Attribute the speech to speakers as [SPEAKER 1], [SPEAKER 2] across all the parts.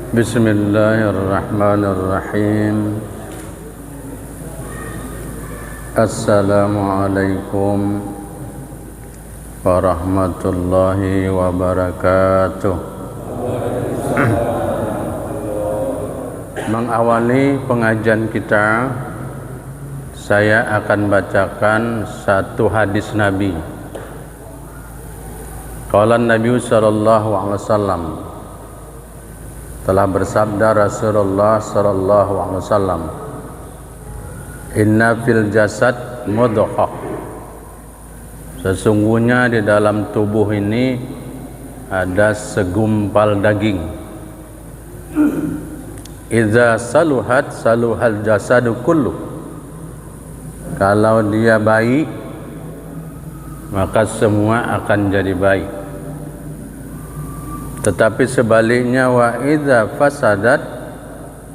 [SPEAKER 1] Bismillahirrahmanirrahim. Assalamualaikum warahmatullahi wabarakatuh. Mengawali pengajian kita, saya akan bacakan satu hadis Nabi. Qala Nabi sallallahu alaihi wasallam, telah bersabda Rasulullah sallallahu alaihi wasallam, inna fil jasad mudghah, sesungguhnya di dalam tubuh ini ada segumpal daging. Idza saluhat saluhal jasadu kullu, kalau dia baik maka semua akan jadi baik. Tetapi sebaliknya, wa idza fasadat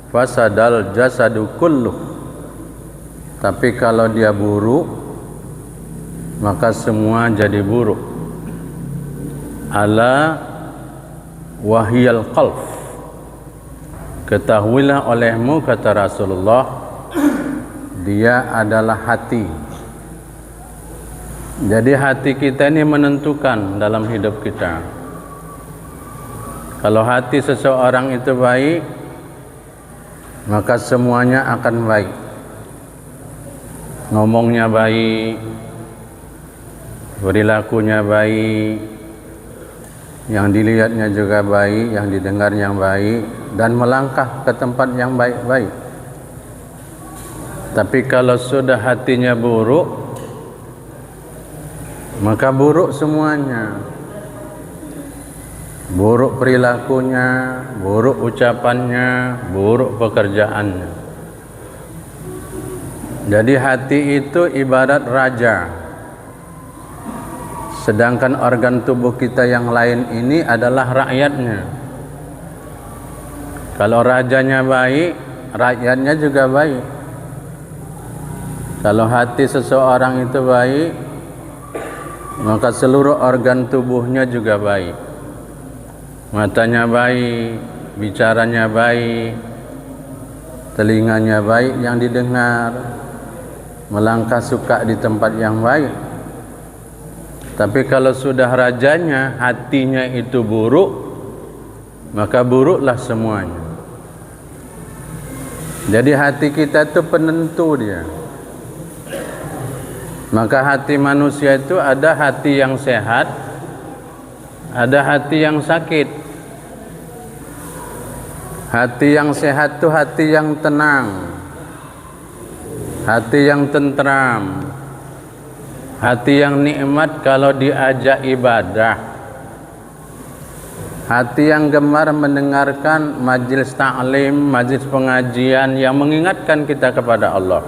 [SPEAKER 1] fasadal jasadu kullu, tapi kalau dia buruk maka semua jadi buruk. Ala wahyal qalb, ketahuilah olehmu, kata Rasulullah, dia adalah hati. Jadi hati kita ini menentukan dalam hidup kita. Kalau hati seseorang itu baik, maka semuanya akan baik. Ngomongnya baik, perilakunya baik, yang dilihatnya juga baik, yang didengarnya baik, dan melangkah ke tempat yang baik-baik. Tapi kalau sudah hatinya buruk, maka buruk semuanya. Buruk perilakunya, buruk ucapannya, buruk pekerjaannya. Jadi hati itu ibarat raja, sedangkan organ tubuh kita yang lain ini adalah rakyatnya. Kalau rajanya baik, rakyatnya juga baik. Kalau hati seseorang itu baik, maka seluruh organ tubuhnya juga baik. Matanya baik, bicaranya baik, telinganya baik yang didengar, melangkah suka di tempat yang baik. Tapi kalau sudah rajanya, hatinya itu buruk, maka buruklah semuanya. Jadi hati kita itu penentu dia. Maka hati manusia itu ada hati yang sehat, ada hati yang sakit. Hati yang sehat itu hati yang tenang, hati yang tentram, hati yang nikmat kalau diajak ibadah, hati yang gemar mendengarkan majelis ta'lim, majelis pengajian yang mengingatkan kita kepada Allah,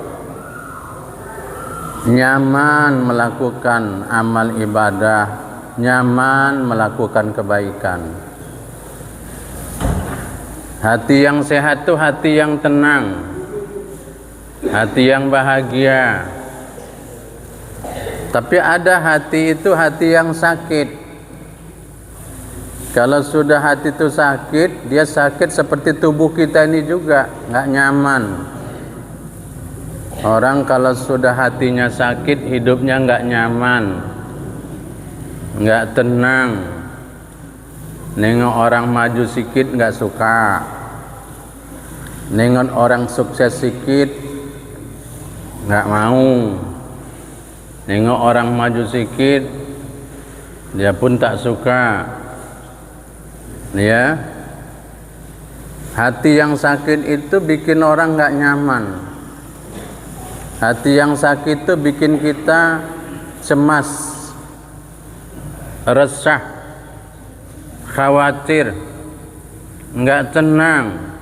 [SPEAKER 1] nyaman melakukan amal ibadah, nyaman melakukan kebaikan. Hati yang sehat itu hati yang tenang, hati yang bahagia. Tapi ada hati itu hati yang sakit. Kalau sudah hati itu sakit, dia sakit seperti tubuh kita ini juga, nggak nyaman. Orang kalau sudah hatinya sakit, hidupnya nggak nyaman, nggak tenang. Nengok orang maju sikit nggak suka, nengok orang sukses sikit nggak mau, nengok orang maju sikit dia pun tak suka. Ya, hati yang sakit itu bikin orang nggak nyaman. Hati yang sakit itu bikin kita cemas, resah, khawatir, nggak tenang.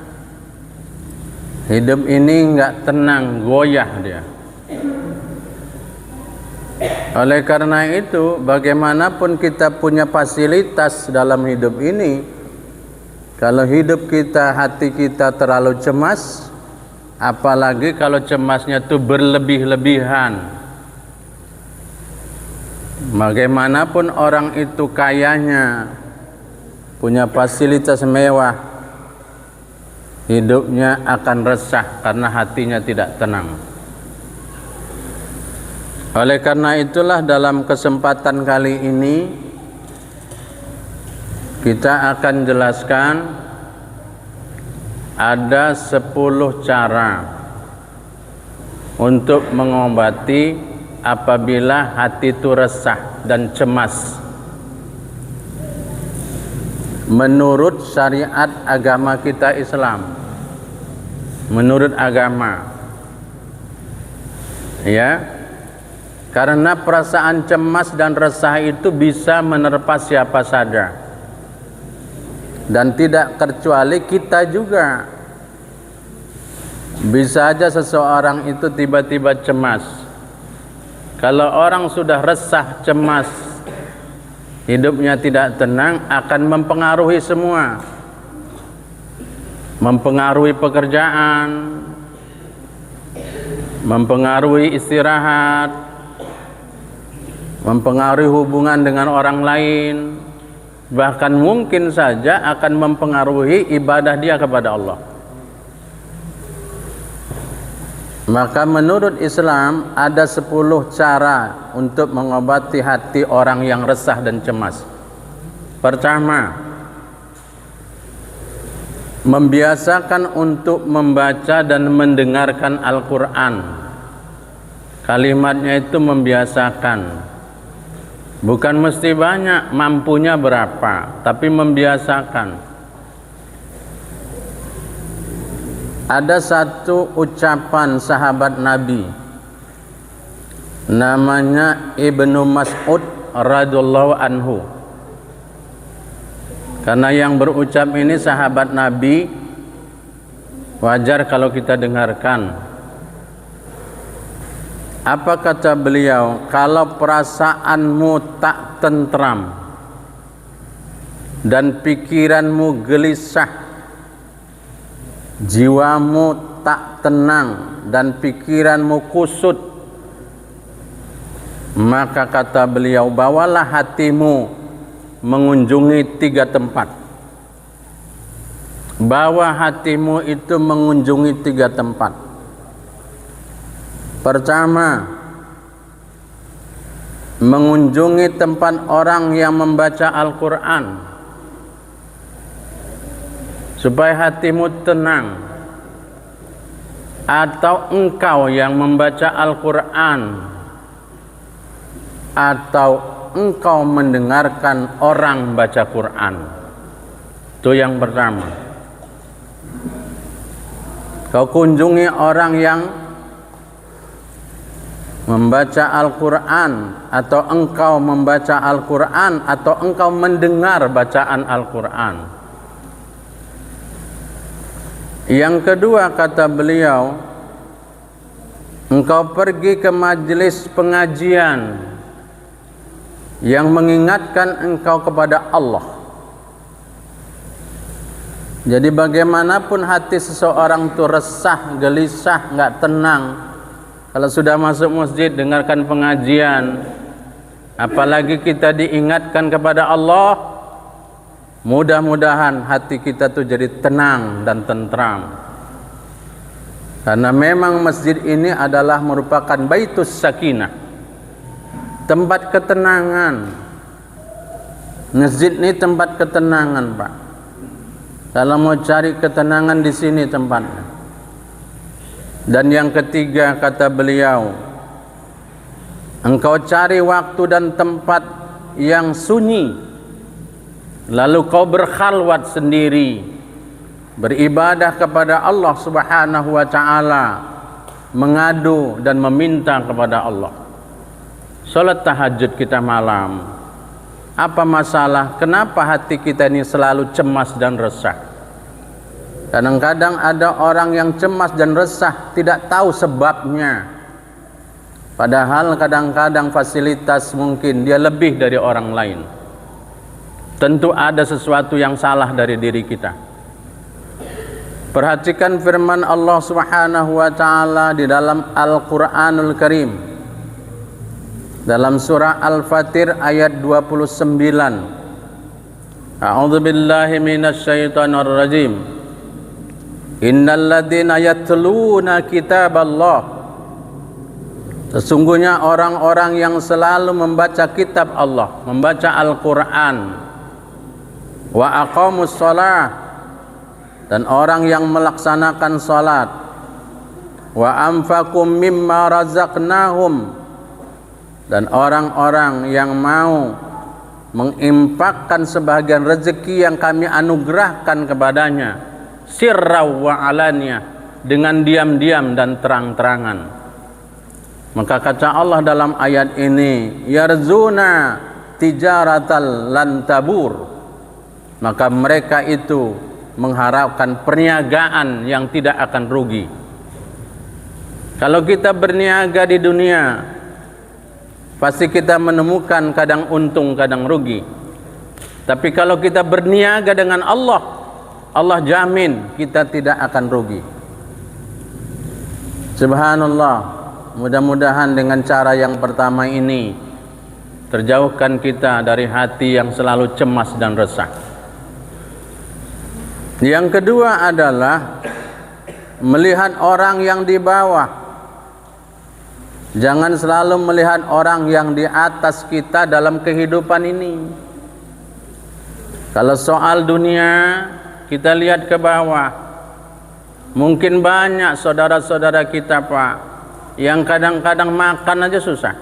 [SPEAKER 1] Hidup ini nggak tenang, goyah dia. Oleh karena itu, bagaimanapun kita punya fasilitas dalam hidup ini, kalau hidup kita, hati kita terlalu cemas, apalagi kalau cemasnya itu berlebih-lebihan. Bagaimanapun orang itu kayanya, punya fasilitas mewah, hidupnya akan resah karena hatinya tidak tenang. Oleh karena itulah dalam kesempatan kali ini kita akan jelaskan ada 10 cara untuk mengobati apabila hati itu resah dan cemas menurut syariat agama kita Islam, menurut agama, ya. Karena perasaan cemas dan resah itu bisa menerpa siapa saja, dan tidak kecuali kita juga. Bisa aja seseorang itu tiba-tiba cemas. Kalau orang sudah resah, cemas, hidupnya tidak tenang, akan mempengaruhi semua. Mempengaruhi pekerjaan, mempengaruhi istirahat, mempengaruhi hubungan dengan orang lain, bahkan mungkin saja akan mempengaruhi ibadah dia kepada Allah. Maka menurut Islam ada 10 cara untuk mengobati hati orang yang resah dan cemas. Pertama, membiasakan untuk membaca dan mendengarkan Al-Quran. Kalimatnya itu membiasakan. Bukan mesti banyak, mampunya berapa, tapi membiasakan. Ada satu ucapan sahabat Nabi, namanya Ibnu Mas'ud radhiyallahu anhu. Karena yang berucap ini sahabat Nabi, wajar kalau kita dengarkan. Apa kata beliau? Kalau perasaanmu tak tentram dan pikiranmu gelisah, jiwamu tak tenang dan pikiranmu kusut, maka kata beliau, bawalah hatimu mengunjungi 3 tempat. Bawa hatimu itu mengunjungi 3 tempat. Pertama, mengunjungi tempat orang yang membaca Al-Quran supaya hatimu tenang, atau engkau yang membaca Al-Quran, atau engkau mendengarkan orang baca Quran. Itu yang pertama. Kau kunjungi orang yang membaca Al-Quran, atau engkau membaca Al-Quran, atau engkau mendengar bacaan Al-Quran. Yang kedua kata beliau, engkau pergi ke majelis pengajian yang mengingatkan engkau kepada Allah. Jadi bagaimanapun hati seseorang itu resah, gelisah, nggak tenang, kalau sudah masuk masjid, dengarkan pengajian, apalagi kita diingatkan kepada Allah, mudah-mudahan hati kita tuh jadi tenang dan tentram. Karena memang masjid ini adalah merupakan baitus sakinah, tempat ketenangan. Masjid ini tempat ketenangan, Pak. Kalau mau cari ketenangan di sini tempatnya. Dan yang ketiga kata beliau, engkau cari waktu dan tempat yang sunyi, lalu kau berkhalwat sendiri, beribadah kepada Allah Subhanahu wa ta'ala, mengadu dan meminta kepada Allah. Salat tahajud kita malam. Apa masalah? Kenapa hati kita ini selalu cemas dan resah? Kadang-kadang ada orang yang cemas dan resah tidak tahu sebabnya. Padahal kadang-kadang fasilitas mungkin dia lebih dari orang lain. Tentu ada sesuatu yang salah dari diri kita. Perhatikan firman Allah Subhanahu wa ta'ala di dalam Al-Qur'anul Karim. Dalam surah Al-Fatir ayat 29. A'udzu billahi minasyaitonir rajim. Innalladzina yatluna kitaballah, sesungguhnya orang-orang yang selalu membaca kitab Allah, membaca Al-Quran, wa aqamus shalah, dan orang yang melaksanakan salat, wa anfaqum mimma razaqnahum, dan orang-orang yang mau menginfakkan sebagian rezeki yang kami anugerahkan kepadanya, sirra wa alaniyah, dengan diam-diam dan terang-terangan. Maka kata Allah dalam ayat ini, yarzuna tijaratal lan tabur, maka mereka itu mengharapkan perniagaan yang tidak akan rugi. Kalau kita berniaga di dunia, pasti kita menemukan kadang untung kadang rugi. Tapi kalau kita berniaga dengan Allah, Allah jamin kita tidak akan rugi. Subhanallah. Mudah-mudahan dengan cara yang pertama ini terjauhkan kita dari hati yang selalu cemas dan resah. Yang kedua adalah melihat orang yang di bawah. Jangan selalu melihat orang yang di atas kita dalam kehidupan ini. Kalau soal dunia, kita lihat ke bawah. Mungkin banyak saudara-saudara kita, Pak, yang kadang-kadang makan aja susah,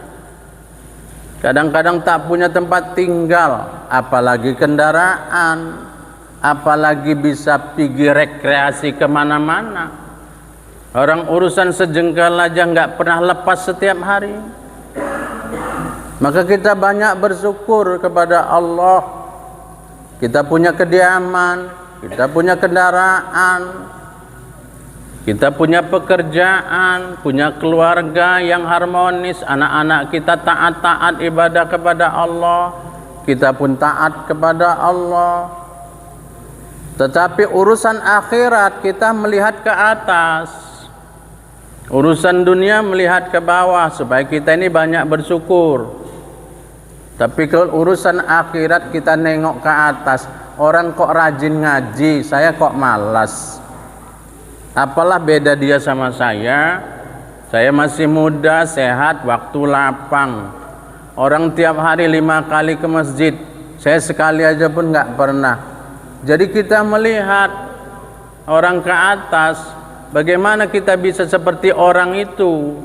[SPEAKER 1] kadang-kadang tak punya tempat tinggal, apalagi kendaraan, apalagi bisa pergi rekreasi kemana-mana. Orang urusan sejengkal aja nggak pernah lepas setiap hari. Maka kita banyak bersyukur kepada Allah. Kita punya kediaman, kita punya kendaraan, kita punya pekerjaan, punya keluarga yang harmonis, anak-anak kita taat-taat ibadah kepada Allah, kita pun taat kepada Allah. Tetapi urusan akhirat kita melihat ke atas, urusan dunia melihat ke bawah, supaya kita ini banyak bersyukur. Tapi kalau urusan akhirat kita nengok ke atas, orang kok rajin ngaji, saya kok malas. Apalah beda dia sama saya? Saya masih muda, sehat, waktu lapang. Orang tiap hari 5 kali ke masjid, saya sekali aja pun nggak pernah. Jadi kita melihat orang ke atas, bagaimana kita bisa seperti orang itu?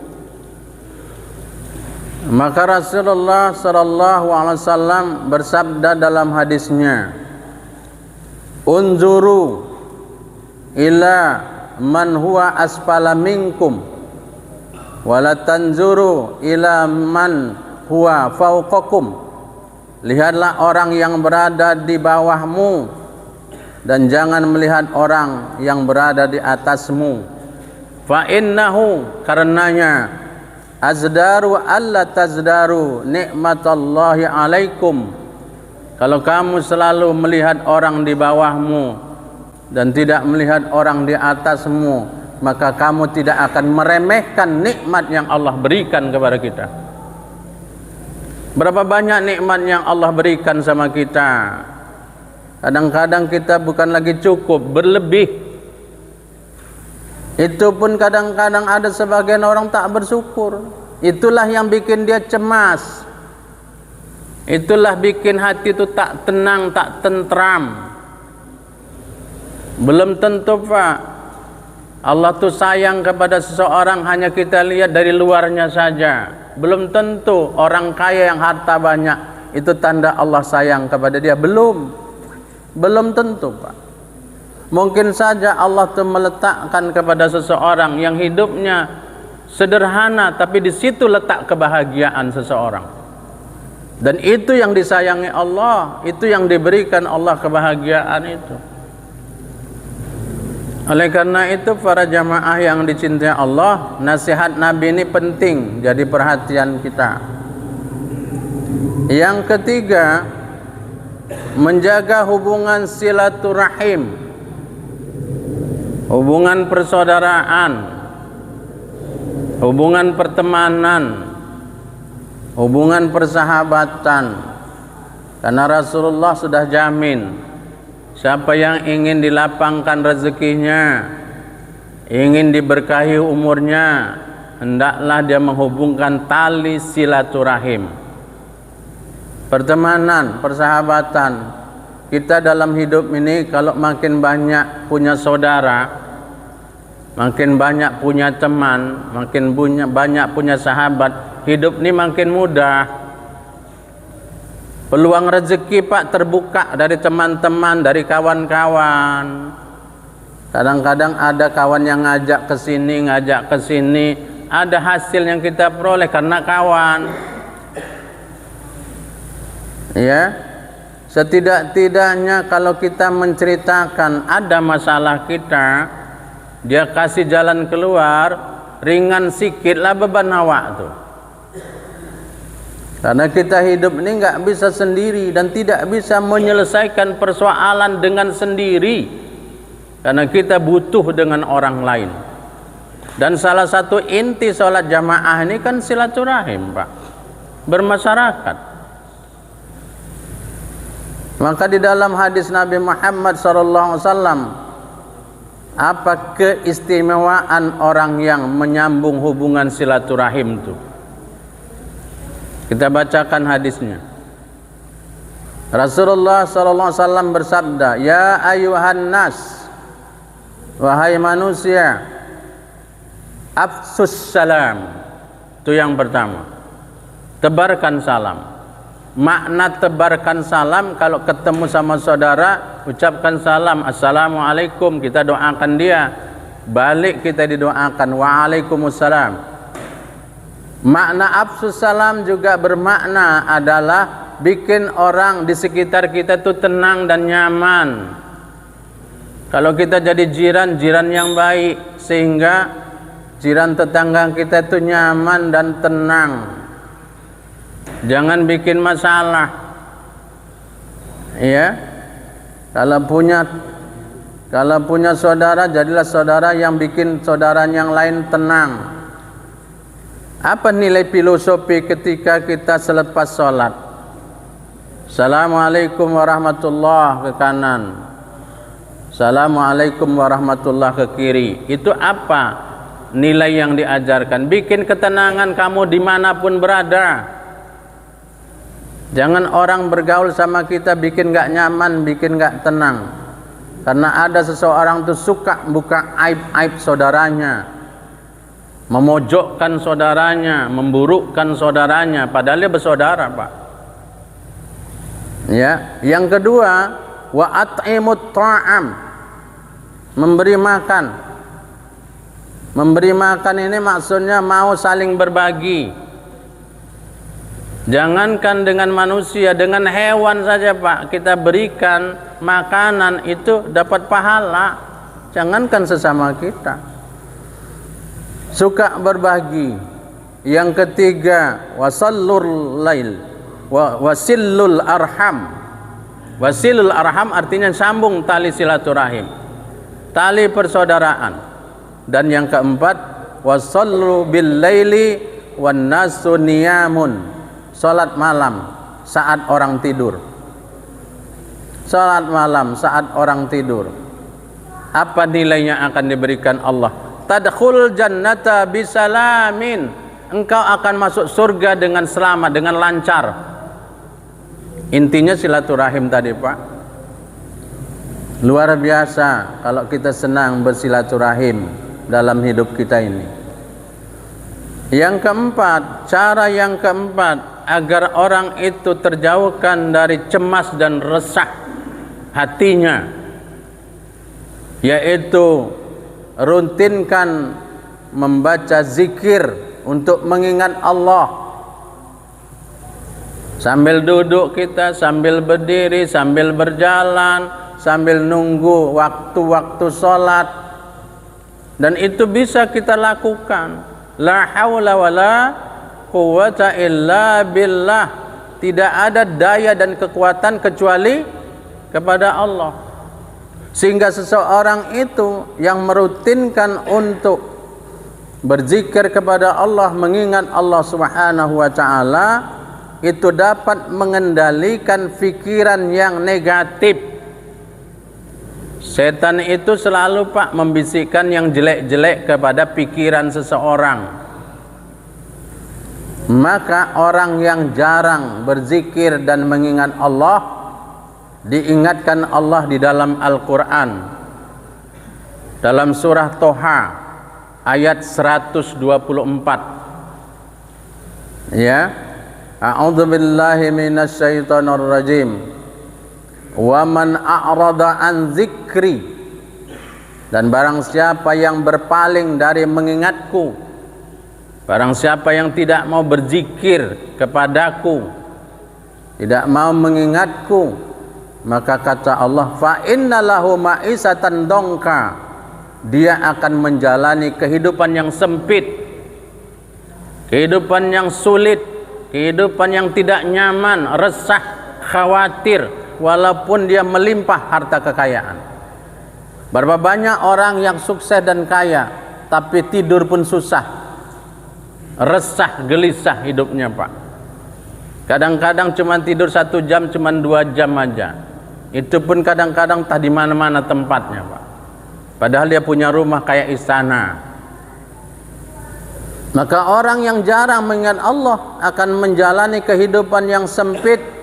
[SPEAKER 1] Maka Rasulullah SAW bersabda dalam hadisnya, unzuru ila man huwa asfala minkum wala tanzuru ila man huwa fauqakum. Lihatlah orang yang berada di bawahmu dan jangan melihat orang yang berada di atasmu. Fa innahu, karenanya, azdaru alla tazdaru nikmatallahi alaikum. Kalau kamu selalu melihat orang di bawahmu dan tidak melihat orang di atasmu, maka kamu tidak akan meremehkan nikmat yang Allah berikan kepada kita. Berapa banyak nikmat yang Allah berikan sama kita. Kadang-kadang kita bukan lagi cukup, berlebih. Itu pun kadang-kadang ada sebagian orang tak bersyukur. Itulah yang bikin dia cemas. Itulah bikin hati itu tak tenang, tak tentram. Belum tentu, Pak, Allah tuh sayang kepada seseorang hanya kita lihat dari luarnya saja. Belum tentu orang kaya yang harta banyak itu tanda Allah sayang kepada dia. Belum tentu, Pak. Mungkin saja Allah tuh meletakkan kepada seseorang yang hidupnya sederhana, tapi di situ letak kebahagiaan seseorang. Dan itu yang disayangi Allah, itu yang diberikan Allah, kebahagiaan itu. Oleh karena itu, para jamaah yang dicintai Allah, nasihat Nabi ini penting jadi perhatian kita. Yang ketiga, menjaga hubungan silaturahim, hubungan persaudaraan, hubungan pertemanan, hubungan persahabatan. Karena Rasulullah sudah jamin, siapa yang ingin dilapangkan rezekinya, ingin diberkahi umurnya, hendaklah dia menghubungkan tali silaturahim. Pertemanan, persahabatan. Kita dalam hidup ini kalau makin banyak punya saudara, makin banyak punya teman, makin banyak punya sahabat, hidup ini makin mudah. Peluang rezeki Pak terbuka dari teman-teman, dari kawan-kawan. Kadang-kadang ada kawan yang ngajak ke sini, ada hasil yang kita peroleh karena kawan. Ya, setidak-tidaknya kalau kita menceritakan ada masalah kita, dia kasih jalan keluar, ringan sikitlah beban awak tuh. Karena kita hidup ini nggak bisa sendiri dan tidak bisa menyelesaikan persoalan dengan sendiri. Karena kita butuh dengan orang lain. Dan salah satu inti sholat jamaah ini kan silaturahim, Pak. Bermasyarakat. Maka di dalam hadis Nabi Muhammad SAW, apa keistimewaan orang yang menyambung hubungan silaturahim itu? Kita bacakan hadisnya. Rasulullah SAW bersabda, "Ya ayuhan nas, wahai manusia, afsus salam." Itu yang pertama. Tebarkan salam. Makna tebarkan salam, kalau ketemu sama saudara, ucapkan salam, assalamualaikum, kita doakan dia. Balik kita didoakan, waalaikumsalam. Makna afsus salam juga bermakna adalah bikin orang di sekitar kita itu tenang dan nyaman. Kalau kita jadi jiran yang baik, sehingga jiran tetangga kita itu nyaman dan tenang. Jangan bikin masalah. Ya. Kalau punya saudara, jadilah saudara yang bikin saudara yang lain tenang. Apa nilai filosofi ketika kita selepas sholat? Assalamualaikum warahmatullahi ke kanan, Assalamualaikum warahmatullahi ke kiri. Itu apa nilai yang diajarkan? Bikin ketenangan kamu dimanapun berada. Jangan orang bergaul sama kita bikin gak nyaman, bikin gak tenang. Karena ada seseorang tuh suka buka aib-aib saudaranya, memojokkan saudaranya, memburukkan saudaranya, padahal dia bersaudara, Pak. Ya, yang kedua, wa at'imut ta'am, memberi makan. Memberi makan ini maksudnya mau saling berbagi. Jangankan dengan manusia, dengan hewan saja, Pak, kita berikan makanan itu dapat pahala. Jangankan sesama kita. Suka berbagi. Yang ketiga, wasallul lail, wasillul arham. Wasilul arham artinya sambung tali silaturahim, tali persaudaraan. Dan yang keempat, wasallu bil laili wan nasu niyamun, salat malam saat orang tidur. Salat malam saat orang tidur. Apa nilainya akan diberikan Allah? Tadkhul jannata bisalamin, engkau akan masuk surga dengan selamat, dengan lancar. Intinya silaturahim tadi, Pak. Luar biasa kalau kita senang bersilaturahim dalam hidup kita ini. Yang keempat, cara yang keempat agar orang itu terjauhkan dari cemas dan resah hatinya, yaitu rutinkan membaca zikir untuk mengingat Allah. Sambil duduk kita, sambil berdiri, sambil berjalan, sambil nunggu waktu-waktu sholat. Dan itu bisa kita lakukan. La haula wa la quwwata illa billah. Tidak ada daya dan kekuatan kecuali kepada Allah. Sehingga seseorang itu yang merutinkan untuk berzikir kepada Allah, mengingat Allah Subhanahu wa ta'ala, itu dapat mengendalikan pikiran yang negatif. Setan itu selalu Pak membisikkan yang jelek-jelek kepada pikiran seseorang. Maka orang yang jarang berzikir dan mengingat Allah, diingatkan Allah di dalam Al-Quran. Dalam surah Toha ayat 124. Ya. A'udzubillahi minasyaitonir rajim. Wa man a'rada an zikri, dan barang siapa yang berpaling dari mengingatku, barang siapa yang tidak mau berzikir kepadaku, tidak mau mengingatku, maka kata Allah, fa innalahu ma'isatan dongka, dia akan menjalani kehidupan yang sempit, kehidupan yang sulit, kehidupan yang tidak nyaman, resah, khawatir, walaupun dia melimpah harta kekayaan. Berapa banyak orang yang sukses dan kaya, tapi tidur pun susah, resah, gelisah hidupnya Pak. Kadang-kadang cuma tidur 1 jam, cuma 2 jam aja. Itu pun kadang-kadang tak di mana-mana tempatnya Pak. Padahal dia punya rumah kayak istana. Maka orang yang jarang mengingat Allah akan menjalani kehidupan yang sempit.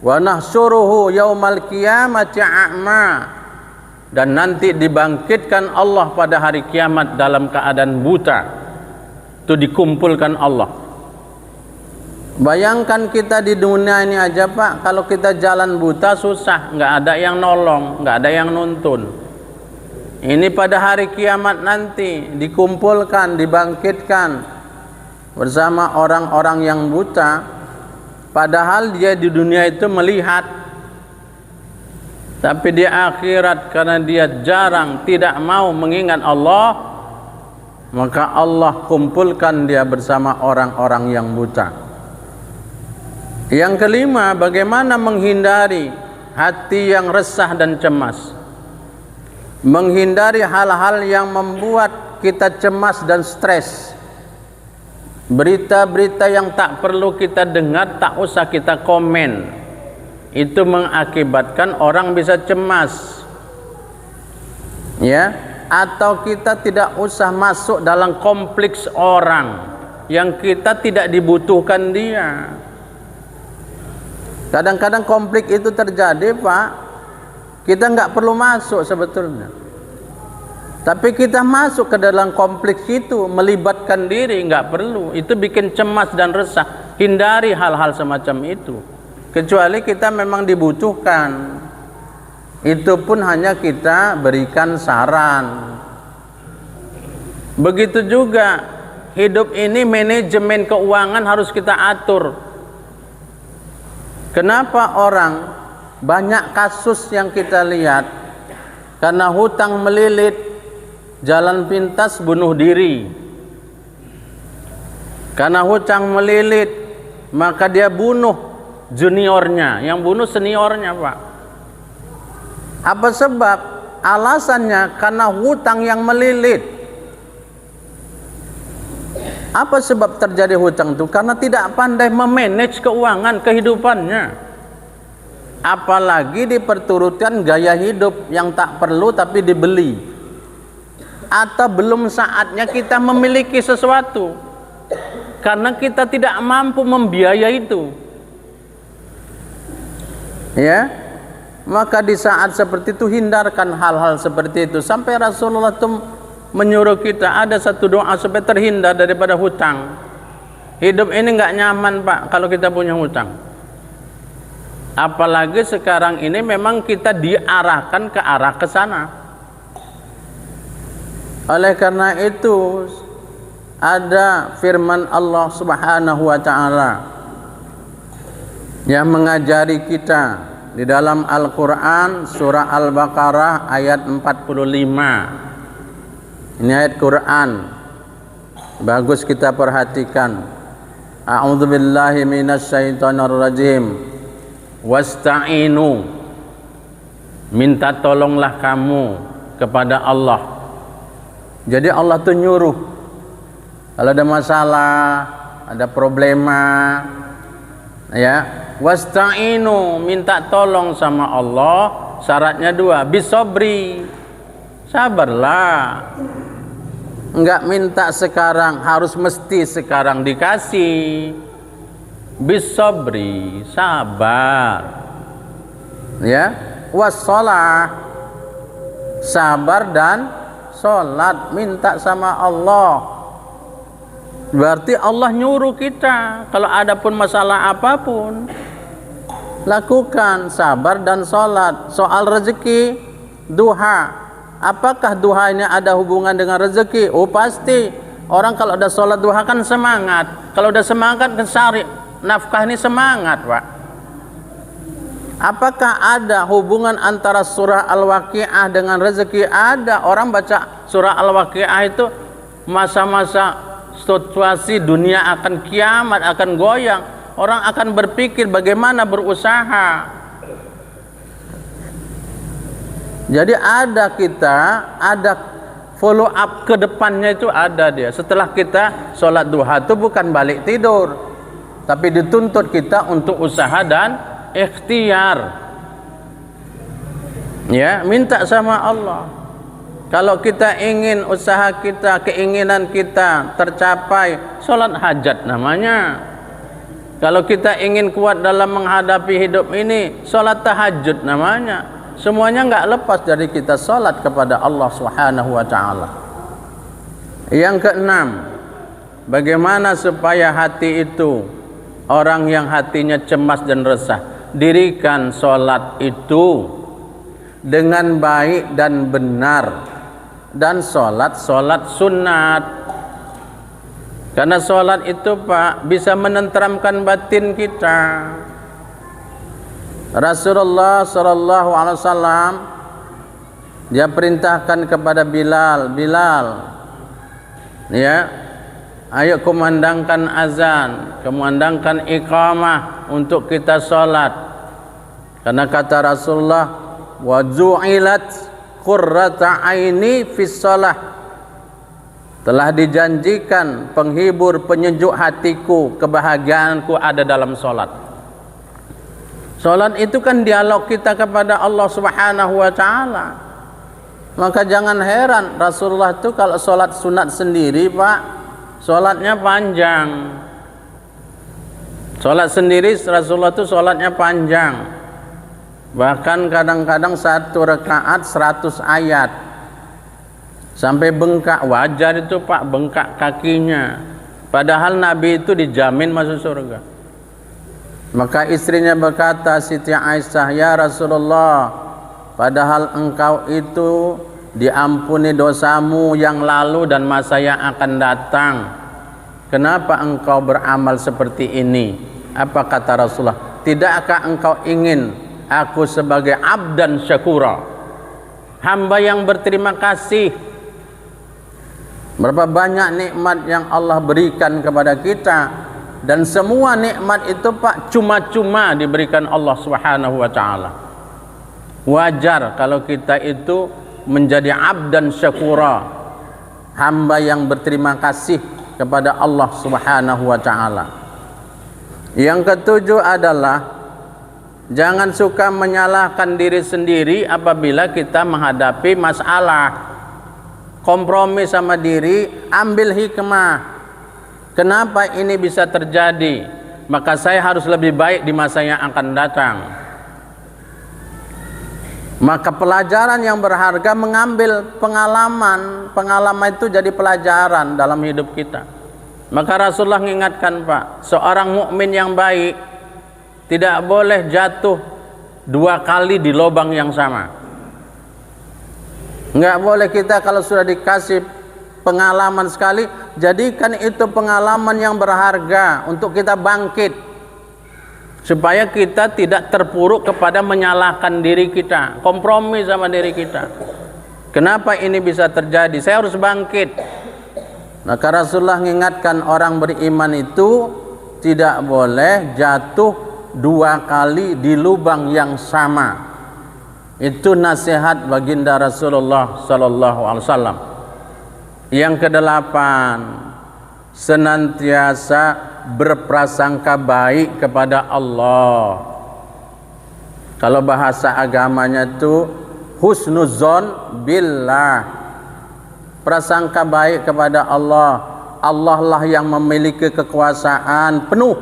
[SPEAKER 1] Wa nahsyuruhu yaumal qiyamati a'ma, dan nanti dibangkitkan Allah pada hari kiamat dalam keadaan buta. Itu dikumpulkan Allah. Bayangkan kita di dunia ini aja Pak, kalau kita jalan buta susah, nggak ada yang nolong, nggak ada yang nuntun. Ini pada hari kiamat nanti dikumpulkan, dibangkitkan bersama orang-orang yang buta. Padahal dia di dunia itu melihat, tapi di akhirat karena dia jarang, tidak mau mengingat Allah, maka Allah kumpulkan dia bersama orang-orang yang buta. Yang kelima, bagaimana menghindari hati yang resah dan cemas, menghindari hal-hal yang membuat kita cemas dan stres. Berita-berita yang tak perlu kita dengar, tak usah kita komen. Itu mengakibatkan orang bisa cemas. Ya, atau kita tidak usah masuk dalam kompleks orang yang kita tidak dibutuhkan dia. Kadang-kadang konflik itu terjadi Pak, kita nggak perlu masuk sebetulnya, tapi kita masuk ke dalam konflik itu, melibatkan diri, nggak perlu. Itu bikin cemas dan resah. Hindari hal-hal semacam itu, kecuali kita memang dibutuhkan. Itu pun hanya kita berikan saran. Begitu juga hidup ini, manajemen keuangan harus kita atur. Kenapa orang banyak kasus yang kita lihat karena hutang melilit, jalan pintas bunuh diri. Karena hutang melilit, maka dia bunuh juniornya, yang bunuh seniornya Pak. Apa sebab? Alasannya karena hutang yang melilit. Apa sebab terjadi hutang itu? Karena tidak pandai memanage keuangan kehidupannya. Apalagi diperturutkan gaya hidup yang tak perlu tapi dibeli. Atau belum saatnya kita memiliki sesuatu karena kita tidak mampu membiayai itu. Ya, maka di saat seperti itu hindarkan hal-hal seperti itu. Sampai Rasulullah itu menyuruh kita ada satu doa supaya terhindar daripada hutang. Hidup ini nggak nyaman Pak kalau kita punya hutang. Apalagi sekarang ini memang kita diarahkan ke arah ke sana. Oleh karena itu ada firman Allah Subhanahu wa taala yang mengajari kita di dalam Al-Qur'an, surah Al-Baqarah ayat 45. Ini ayat Quran, bagus kita perhatikan. A'udzubillahi minasyaitonirrajim. Wasta'inu, minta tolonglah kamu kepada Allah. Jadi Allah tuh nyuruh, kalau ada masalah, ada problema, ya, wasta'inu, minta tolong sama Allah syaratnya 2, bisobri, sabarlah. Enggak minta sekarang, harus mesti sekarang dikasih. Bisobri, sabar. Ya, wassalah, sabar dan sholat, minta sama Allah. Berarti Allah nyuruh kita, kalau ada pun masalah apapun, lakukan sabar dan sholat. Soal rezeki, duha, apakah duha ini ada hubungan dengan rezeki? Oh pasti. Orang kalau udah sholat duha kan semangat. Kalau udah semangat kan cari nafkah, ini semangat, Pak. Apakah ada hubungan antara surah Al-Waqi'ah dengan rezeki? Ada. Orang baca surah Al-Waqi'ah itu masa-masa situasi dunia akan kiamat, akan goyang. Orang akan berpikir bagaimana berusaha. Jadi ada follow up ke depannya, itu ada dia. Setelah kita sholat duha itu bukan balik tidur, tapi dituntut kita untuk usaha dan ikhtiar. Ya, minta sama Allah. Kalau kita ingin usaha kita, keinginan kita tercapai, sholat hajat namanya. Kalau kita ingin kuat dalam menghadapi hidup ini, sholat tahajud namanya. Semuanya enggak lepas dari kita sholat kepada Allah Subhanahu wa ta'ala. Yang keenam, bagaimana supaya hati itu, orang yang hatinya cemas dan resah, dirikan sholat itu dengan baik dan benar, dan sholat sunat. Karena sholat itu, Pak, bisa menenteramkan batin kita. Rasulullah sallallahu alaihi wasallam dia perintahkan kepada Bilal, ya, ayo kumandangkan azan, kumandangkan iqamah untuk kita sholat. Karena kata Rasulullah, wa ju'ilat qurrata aini fis shalah, telah dijanjikan penghibur penyejuk hatiku, kebahagiaanku ada dalam sholat. Sholat itu kan dialog kita kepada Allah Subhanahu wa ta'ala. Maka jangan heran Rasulullah itu kalau sholat sunat sendiri, Pak, sholatnya panjang. Sholat sendiri Rasulullah itu sholatnya panjang. Bahkan kadang-kadang satu rakaat 100 ayat. Sampai bengkak wajah itu, Pak, bengkak kakinya. Padahal Nabi itu dijamin masuk surga. Maka istrinya berkata, Siti Aisyah, ya Rasulullah, padahal engkau itu diampuni dosamu yang lalu dan masa yang akan datang. Kenapa engkau beramal seperti ini? Apa kata Rasulullah? Tidakkah engkau ingin aku sebagai abdan syakura, hamba yang berterima kasih? Berapa banyak nikmat yang Allah berikan kepada kita, dan semua nikmat itu, Pak, cuma-cuma diberikan Allah Subhanahu wa ta'ala. Wajar kalau kita itu menjadi abdan syakura, hamba yang berterima kasih kepada Allah Subhanahu wa ta'ala. Yang ketujuh adalah jangan suka menyalahkan diri sendiri apabila kita menghadapi masalah. Kompromi sama diri, ambil hikmah. Kenapa ini bisa terjadi? Maka saya harus lebih baik di masa yang akan datang. Maka pelajaran yang berharga, mengambil pengalaman. Pengalaman itu jadi pelajaran dalam hidup kita. Maka Rasulullah mengingatkan, Pak, seorang mukmin yang baik tidak boleh jatuh 2 kali di lubang yang sama. Enggak boleh kita kalau sudah dikasih pengalaman sekali, jadikan itu pengalaman yang berharga untuk kita bangkit, supaya kita tidak terpuruk kepada menyalahkan diri kita, kompromi sama diri kita. Kenapa ini bisa terjadi? Saya harus bangkit. Maka Rasulullah mengingatkan orang beriman itu tidak boleh jatuh 2 kali di lubang yang sama. Itu nasihat baginda Rasulullah sallallahu alaihi wasallam. Yang kedelapan, senantiasa berprasangka baik kepada Allah. Kalau bahasa agamanya itu husnuzon billah, prasangka baik kepada Allah. Allah lah yang memiliki kekuasaan penuh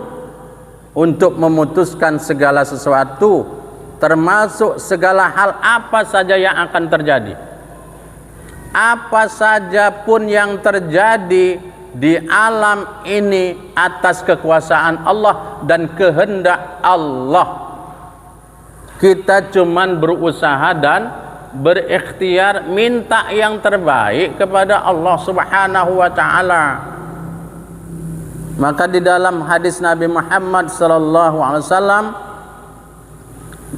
[SPEAKER 1] untuk memutuskan segala sesuatu, termasuk segala hal apa saja yang akan terjadi. Apa saja pun yang terjadi di alam ini atas kekuasaan Allah dan kehendak Allah. Kita cuman berusaha dan berikhtiar minta yang terbaik kepada Allah Subhanahu wa taala. Maka di dalam hadis Nabi Muhammad sallallahu alaihi wasallam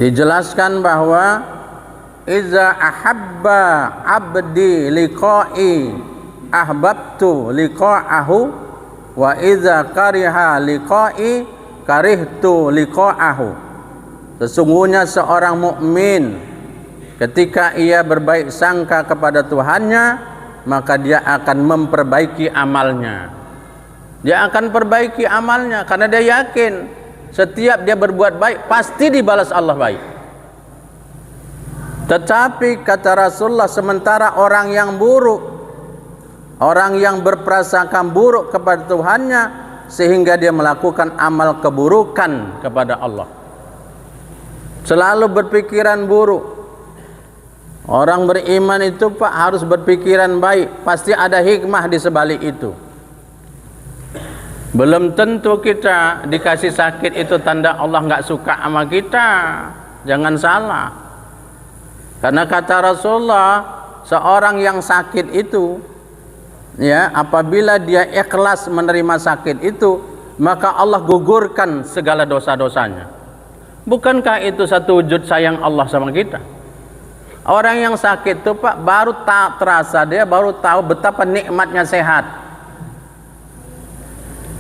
[SPEAKER 1] dijelaskan bahwa iza ahabba abdi liqa'i ahbabtu liqa'ahu wa iza kariha liqa'i karihtu liqa'ahu. Sesungguhnya seorang mukmin ketika ia berbaik sangka kepada Tuhannya, maka dia akan memperbaiki amalnya. Dia akan perbaiki amalnya karena dia yakin setiap dia berbuat baik pasti dibalas Allah baik. Tetapi kata Rasulullah, sementara orang yang buruk, orang yang berprasangka buruk kepada Tuhannya sehingga dia melakukan amal keburukan kepada Allah, selalu berpikiran buruk. Orang beriman itu Pak harus berpikiran baik, pasti ada hikmah di sebalik itu. Belum tentu kita dikasih sakit itu tanda Allah nggak suka sama kita, jangan salah. Karena kata Rasulullah, seorang yang sakit itu, ya, apabila dia ikhlas menerima sakit itu, maka Allah gugurkan segala dosa-dosanya. Bukankah itu satu wujud sayang Allah sama kita? Orang yang sakit itu Pak baru terasa, dia baru tahu betapa nikmatnya sehat.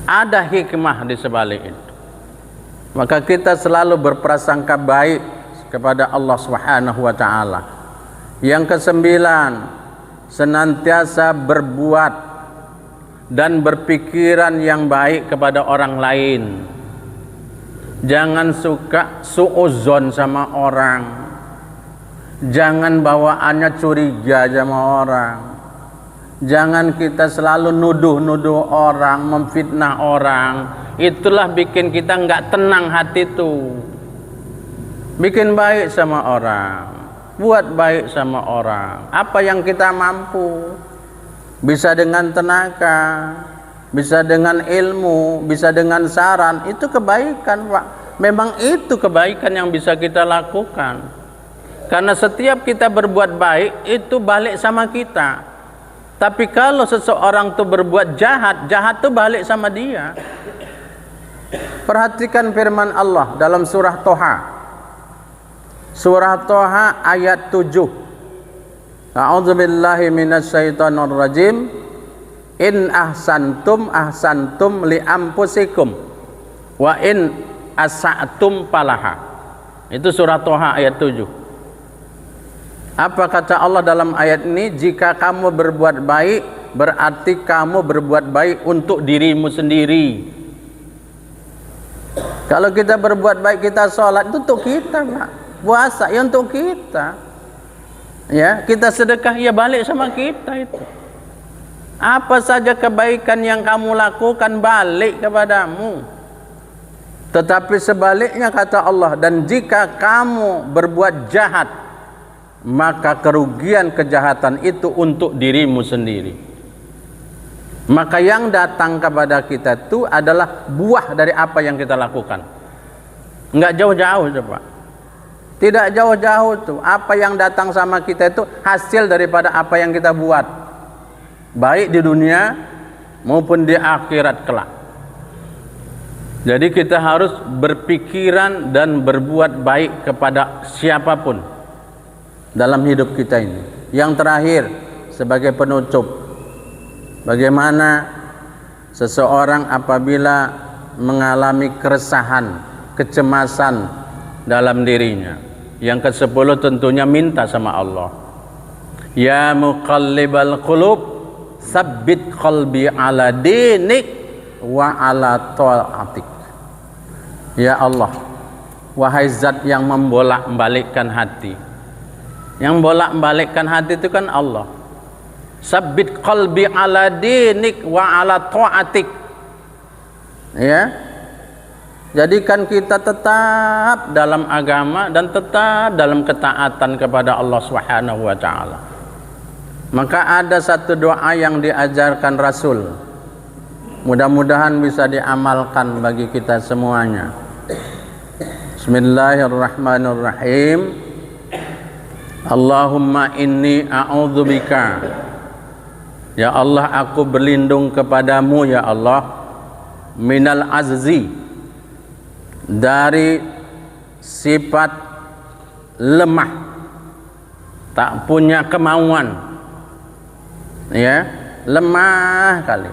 [SPEAKER 1] Ada hikmah di sebalik itu. Maka kita selalu berprasangka baik kepada Allah Subhanahu wa taala. Yang kesembilan, senantiasa berbuat dan berpikiran yang baik kepada orang lain. Jangan suka suudzon sama orang. Jangan bawaannya curiga sama orang. Jangan kita selalu nuduh-nuduh orang, memfitnah orang. Itulah bikin kita nggak tenang hati itu. Bikin baik sama orang, buat baik sama orang. Apa yang kita mampu, bisa dengan tenaga, bisa dengan ilmu, bisa dengan saran, itu kebaikan Pak. Memang itu kebaikan yang bisa kita lakukan. Karena setiap kita berbuat baik, itu balik sama kita. Tapi kalau seseorang itu berbuat jahat, jahat itu balik sama dia. Perhatikan firman Allah dalam surah Toha. Surah Toha ayat 7. A'udzubillahi minasyaitonir rajim. In ahsantum ahsantum li anfusikum wa in asa'tum falaha. Itu surah Toha ayat 7. Apa kata Allah dalam ayat ini? Jika kamu berbuat baik, berarti kamu berbuat baik untuk dirimu sendiri. Kalau kita berbuat baik, kita sholat, itu untuk kita Pak. Puasa ya untuk kita. Ya, kita sedekah ya balik sama kita itu. Apa saja kebaikan yang kamu lakukan balik kepadamu. Tetapi sebaliknya kata Allah, dan jika kamu berbuat jahat, maka kerugian kejahatan itu untuk dirimu sendiri. Maka yang datang kepada kita itu adalah buah dari apa yang kita lakukan. Enggak jauh-jauh Pak. Tidak jauh-jauh tuh. Apa yang datang sama kita itu hasil daripada apa yang kita buat, baik di dunia maupun di akhirat kelak. Jadi kita harus berpikiran dan berbuat baik kepada siapapun dalam hidup kita ini. Yang terakhir, sebagai penutup, bagaimana seseorang apabila mengalami keresahan, kecemasan dalam dirinya. Yang ke-10 tentunya minta sama Allah. Ya muqallibal qulub, sabbit qalbi ala dinik wa ala ta'atik. Ya Allah, wahai zat yang membolak-balikkan hati. Yang bolak-balikkan hati itu kan Allah. Sabbit qalbi ala dinik wa ala ta'atik. Ya. Jadikan kita tetap dalam agama dan tetap dalam ketaatan kepada Allah Subhanahu wa taala. Maka ada satu doa yang diajarkan Rasul. Mudah-mudahan bisa diamalkan bagi kita semuanya. Bismillahirrahmanirrahim. Allahumma inni a'udzubika. Ya Allah, aku berlindung kepadamu ya Allah, minal azzi, dari sifat lemah, tak punya kemauan, ya, lemah kali.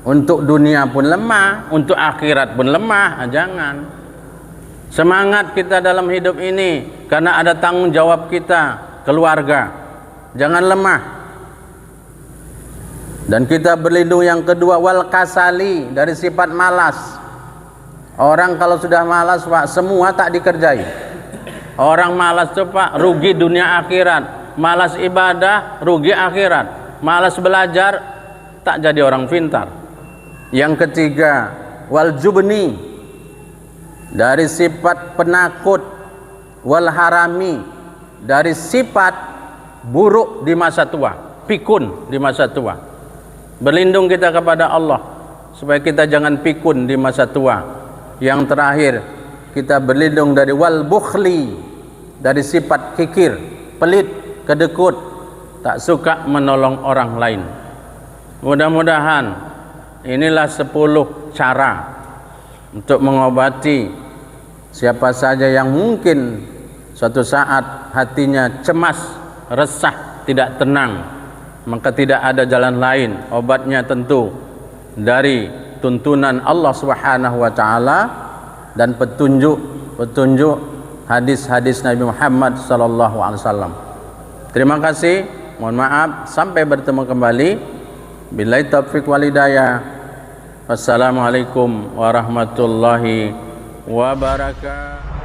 [SPEAKER 1] Untuk dunia pun lemah, untuk akhirat pun lemah. Jangan. Semangat kita dalam hidup ini karena ada tanggung jawab kita, keluarga. Jangan lemah. Dan kita berlindung yang kedua, wal kasali, dari sifat malas. Orang kalau sudah malas, Pak, semua tak dikerjai. Orang malas itu, Pak, rugi dunia akhirat. Malas ibadah, rugi akhirat. Malas belajar, tak jadi orang pintar. Yang ketiga, wal jubni, dari sifat penakut, wal harami, dari sifat buruk di masa tua, pikun di masa tua. Berlindung kita kepada Allah supaya kita jangan pikun di masa tua. Yang terakhir, kita berlindung dari wal bukhli, dari sifat kikir, pelit, kedekut, tak suka menolong orang lain. Mudah-mudahan inilah 10 cara untuk mengobati siapa saja yang mungkin suatu saat hatinya cemas, resah, tidak tenang. Maka tidak ada jalan lain, obatnya tentu dari tuntunan Allah Subhanahu wa taala dan petunjuk hadis-hadis Nabi Muhammad sallallahu alaihi wasallam. Terima kasih, mohon maaf, sampai bertemu kembali. Billahi taufiq wal hidayah. Wassalamualaikum warahmatullahi wabarakatuh.